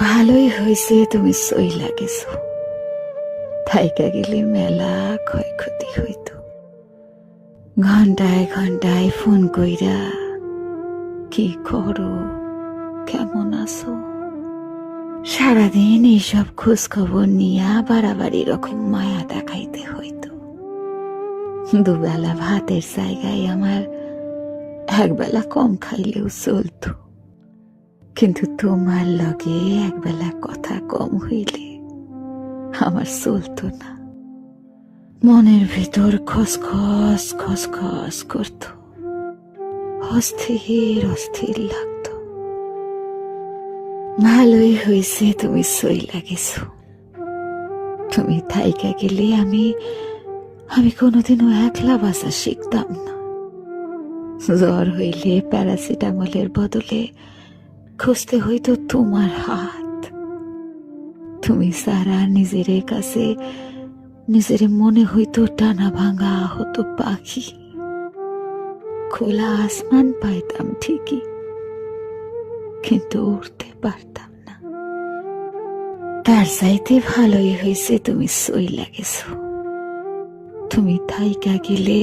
ভালোই হয়েছে তুমি সইলা গেছো। থাইকা গেলে মেলা ক্ষয়ক্ষতি হইতো। ঘন্টায় ঘন্টায় ফোন কইরা কি করো, কেমন আছো, সারাদিন এইসব খোঁজ খবর নিয়া বাড়াবাড়ি রকম মায়া দেখাইতে হইতো। দুবেলা ভাতের জায়গায় আমার একবেলা কম খাইলেও চলতো, কিন্তু তোমার লগে একবেলা কথা কম হইলে আমার চলতো না। মনের ভিতর খসখস খসখস করত, অস্থির অস্থির লাগতো। ভালোই হয়েছে তুমি সইলা গেছো। তুমি থাইকা গেলে আমি কোনোদিনও একলা বাঁচা শিখতাম না। জ্বর হইলে প্যারাসিটামলের বদলে খুঁজতে হইতো তোমার হাত। তুমি সারা নিজের কাছে নিজের মনে হইতো টানা ভাঙা হতো পাখি। খোলা আসমান পাইতাম ঠিকই, কিন্তু উড়তে পারতাম না। তার চাইতে ভালোই হয়েছে তুমি সইলা গেছো। তুমি থাইকা গেলে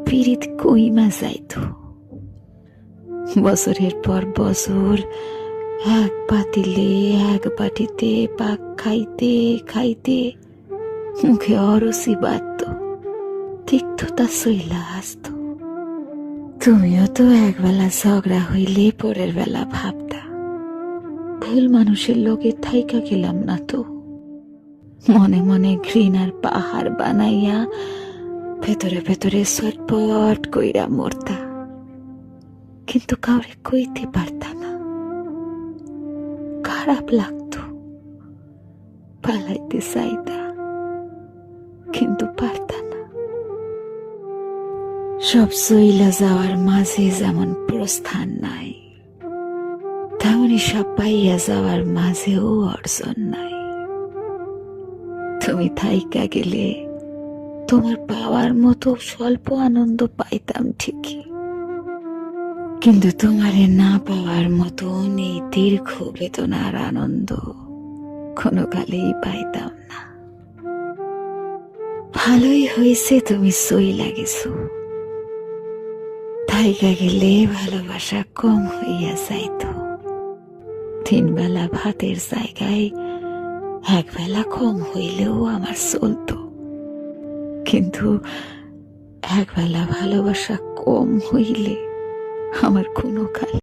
পীড়িত কইমা যাইতো। বছরের পর বছর এক পাতিলে এক বাটিতে পাক খাইতে খাইতে মুখে অরসি বাঁধত, তিক্ততা সইলা আসত। তুমিও তো একবেলা ঝগড়া হইলে পরের বেলা ভাবতা ভুল মানুষের লোকে থাইকা গেলাম না তো। মনে মনে ঘৃণার পাহাড় বানাইয়া ভেতরে ভেতরে ছটপট কইরা মরতা, কিন্তু কাউরে কইতে পারতা না। খারাপ লাগতো, পালাইতে চাইতা, কিন্তু পারতা না। সব সইলা যাওয়ার মাঝে যেমন প্রস্থান নাই, তেমনি সব পাইয়া যাওয়ার মাঝেও অর্জন নাই। তুমি থাইকা গেলে তোমার পাওয়ার মতো স্বল্প আনন্দ পাইতাম ঠিকই, কিন্তু তোমারে না পাওয়ার মতো এই দীর্ঘ বেদনার আনন্দ কোনো কালেই পাইতাম না। ভালোই হয়েছে তুমি সইলা গেছো। থাইকা গেলে ভালোবাসা কম হইয়া যাইত। 3 বেলা ভাতের জায়গায় একবেলা কম হইলেও আমার চলতো, কিন্তু একবেলা ভালোবাসা কম হইলে আমার কোনো কাল